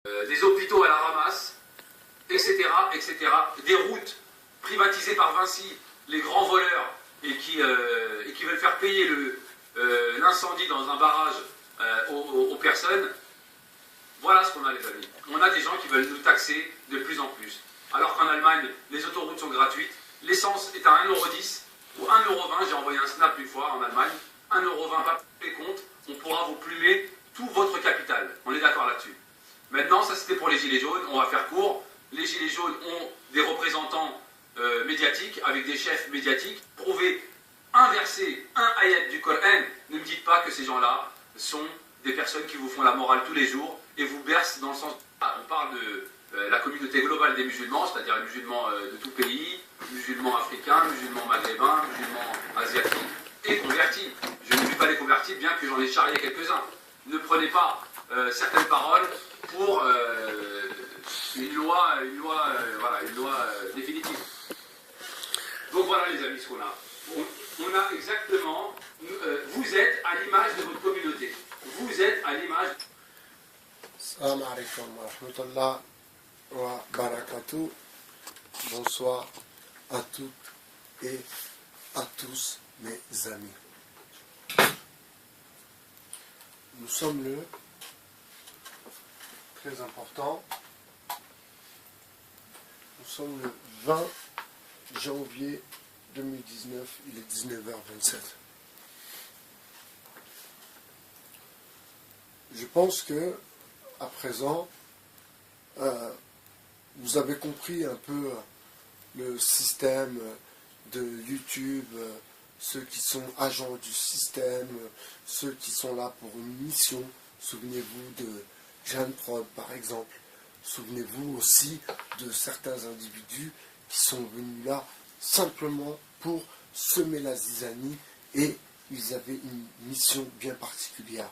des hôpitaux à la ramasse, etc., etc., des routes privatisées par Vinci, les grands voleurs, et qui veulent faire payer l'incendie dans un barrage aux personnes. Voilà ce qu'on a, les amis. On a des gens qui veulent nous taxer de plus en plus. Alors qu'en Allemagne, les autoroutes sont gratuites, l'essence est à 1,10 € ou 1,20 €, j'ai envoyé un snap une fois en Allemagne, 1,20 €, pas les comptes, on pourra vous plumer tout votre capital. On est d'accord là-dessus. Maintenant, ça c'était pour les gilets jaunes, on va faire court. Les gilets jaunes ont des représentants médiatiques, avec des chefs médiatiques. Prouver, inverser un ayat du Coran. Ne me dites pas que ces gens-là sont des personnes qui vous font la morale tous les jours et vous bercent dans le sens... On parle de la communauté globale des musulmans, c'est-à-dire les musulmans de tout pays, musulmans africains, musulmans maghrébins, musulmans asiatiques et convertis. Je ne dis pas les convertis, bien que j'en ai charrié quelques-uns. Ne prenez pas certaines paroles pour une loi définitive. Donc voilà les amis ce qu'on a. On a exactement, vous êtes à l'image de votre communauté. Vous êtes à l'image... Salam alaikum wa rahmatullah wa barakatuh. Bonsoir à toutes et à tous mes amis. Nous sommes le, très important, nous sommes le 20 janvier 2019, il est 19h27. Je pense que à présent, vous avez compris un peu le système de YouTube, ceux qui sont agents du système, ceux qui sont là pour une mission. Souvenez-vous de Jeanne Prod, par exemple. Souvenez-vous aussi de certains individus qui sont venus là simplement pour semer la zizanie et ils avaient une mission bien particulière.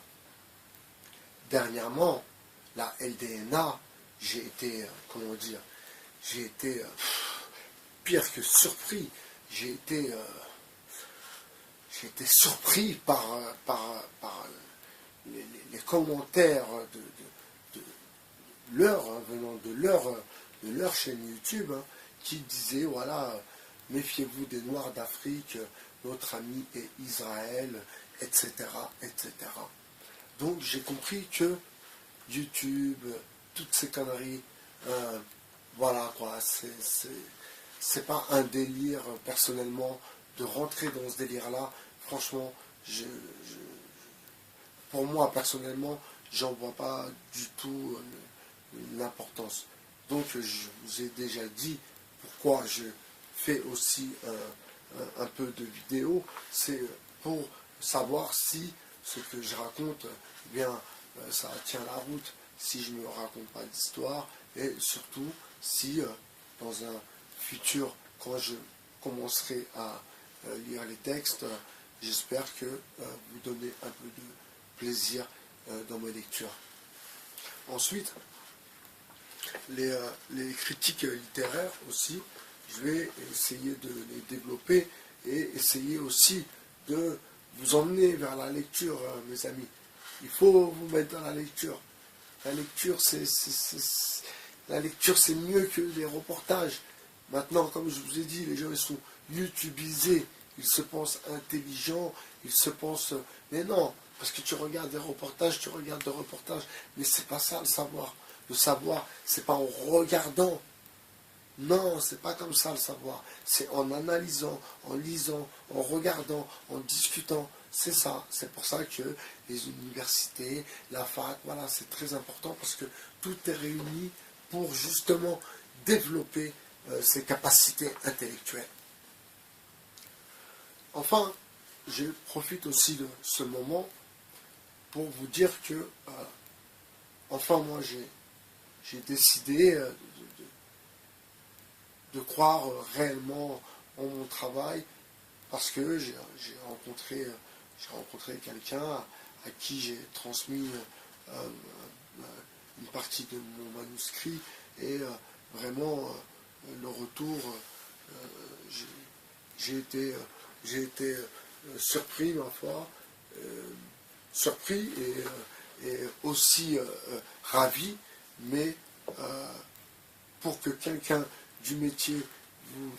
Dernièrement, la LDNA, j'ai été, pire que surpris. J'ai été surpris par les commentaires de venant de leur chaîne YouTube, qui disaient, voilà, méfiez-vous des Noirs d'Afrique, notre ami est Israël, etc., etc. Donc j'ai compris que YouTube, toutes ces conneries, voilà quoi, c'est pas un délire personnellement de rentrer dans ce délire-là. Franchement, pour moi personnellement, j'en vois pas du tout l'importance. Donc je vous ai déjà dit pourquoi je fais aussi un peu de vidéos, c'est pour savoir si ce que je raconte, eh bien, ça tient la route, si je ne me raconte pas d'histoire, et surtout si dans un futur, quand je commencerai à lire les textes, j'espère que vous donnez un peu de plaisir dans mes lectures. Ensuite, les critiques littéraires aussi, je vais essayer de les développer et essayer aussi de vous emmener vers la lecture, mes amis. Il faut vous mettre dans la lecture. La lecture, c'est mieux que les reportages. Maintenant, comme je vous ai dit, les gens ils sont youtubisés. Ils se pensent intelligents. Ils se pensent... Mais non, parce que tu regardes des reportages, mais c'est pas ça le savoir. Le savoir, c'est pas en regardant. Non, c'est pas comme ça le savoir. C'est en analysant, en lisant, en regardant, en discutant. C'est ça. C'est pour ça que les universités, la fac, voilà, c'est très important parce que tout est réuni pour justement développer ses capacités intellectuelles. Enfin, je profite aussi de ce moment pour vous dire que, enfin, moi, j'ai décidé de croire réellement en mon travail parce que j'ai rencontré quelqu'un à qui j'ai transmis une partie de mon manuscrit et vraiment le retour, j'ai été surpris ma foi, surpris et aussi ravi mais pour que quelqu'un du métier vous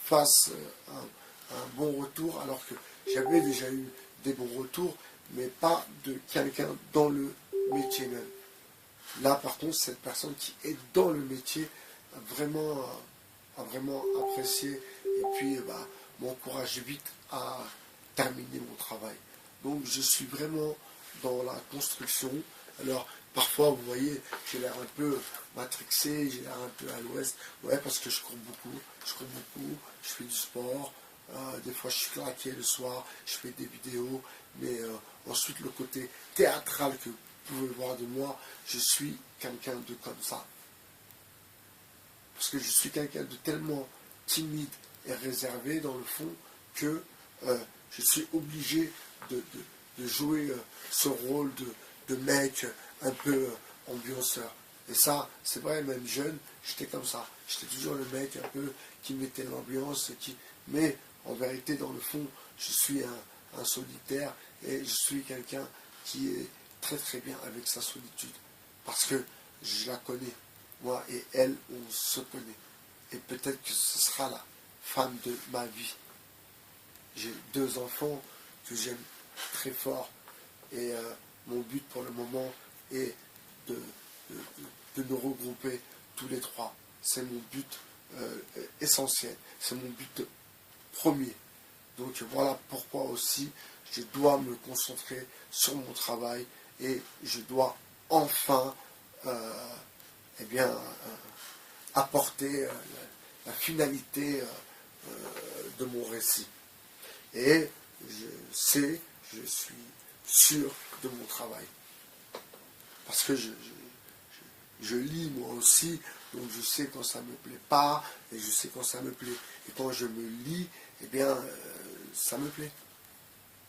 fasse un bon retour, alors que j'avais déjà eu des bons retours, mais pas de quelqu'un dans le métier même. Là, par contre, cette personne qui est dans le métier a vraiment apprécié et puis m'encourage vite à terminer mon travail. Donc, je suis vraiment dans la construction. Alors, parfois, vous voyez, j'ai l'air un peu matrixé, j'ai l'air un peu à l'ouest. Ouais, parce que je cours beaucoup, je fais du sport. Des fois, je suis claqué le soir, je fais des vidéos. Mais ensuite, le côté théâtral que vous pouvez voir de moi, je suis quelqu'un de comme ça. Parce que je suis quelqu'un de tellement timide et réservé dans le fond que je suis obligé de jouer ce rôle de mec un peu ambianceur. Et ça, c'est vrai, même jeune, j'étais comme ça. J'étais toujours le mec un peu qui mettait l'ambiance, mais en vérité, dans le fond, je suis un solitaire et je suis quelqu'un qui est très très bien avec sa solitude. Parce que je la connais. Moi et elle, on se connaît. Et peut-être que ce sera la femme de ma vie. J'ai 2 enfants que j'aime très fort. Et mon but pour le moment est de nous regrouper tous les 3. C'est mon but essentiel. C'est mon but premier. Donc voilà pourquoi aussi je dois me concentrer sur mon travail et je dois enfin apporter la finalité de mon récit. Et je suis sûr de mon travail. Parce que je lis moi aussi, donc je sais quand ça ne me plaît pas, et je sais quand ça me plaît. Et quand je me lis, eh bien, ça me plaît.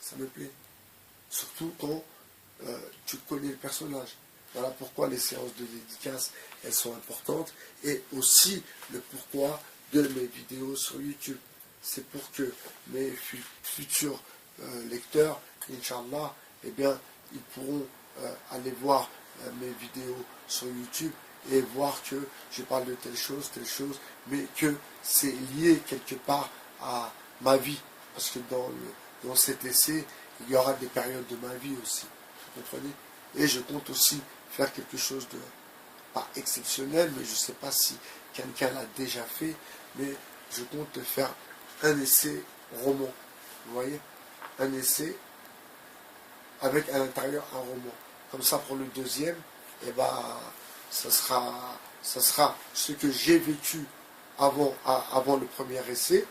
Ça me plaît. Surtout quand tu connais le personnage. Voilà pourquoi les séances de dédicace, elles sont importantes. Et aussi le pourquoi de mes vidéos sur YouTube. C'est pour que mes futurs lecteurs, Inch'Allah, eh bien, ils pourront aller voir mes vidéos sur YouTube et voir que je parle de telle chose, mais que c'est lié quelque part à ma vie. Parce que dans cet essai, il y aura des périodes de ma vie aussi. Vous comprenez? Et je compte aussi faire quelque chose de, pas exceptionnel, mais je ne sais pas si quelqu'un l'a déjà fait, mais je compte faire un essai roman. Vous voyez? Un essai avec à l'intérieur un roman. Comme ça, pour le deuxième, eh ben, ça sera ce que j'ai vécu avant le premier essai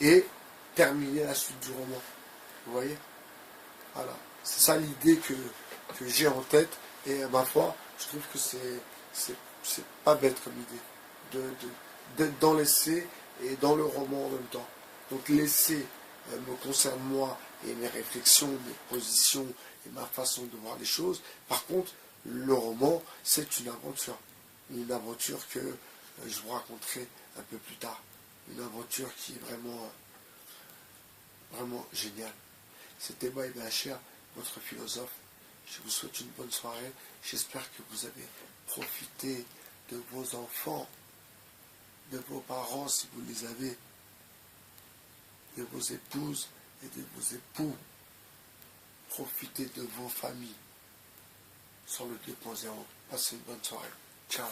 et terminer la suite du roman. Vous voyez? Voilà. C'est ça l'idée que j'ai en tête et à ma foi, je trouve que c'est pas bête comme idée d'être dans l'essai et dans le roman en même temps. Donc l'essai me concerne moi et mes réflexions, mes positions et ma façon de voir les choses. Par contre, le roman, c'est une aventure. Une aventure que je vous raconterai un peu plus tard. Une aventure qui est vraiment, vraiment géniale. C'était moi, Ibn Hacher, votre philosophe. Je vous souhaite une bonne soirée. J'espère que vous avez profité de vos enfants, de vos parents si vous les avez, de vos épouses et de vos époux. Profitez de vos familles sur le 2.0. Passez une bonne soirée. Ciao.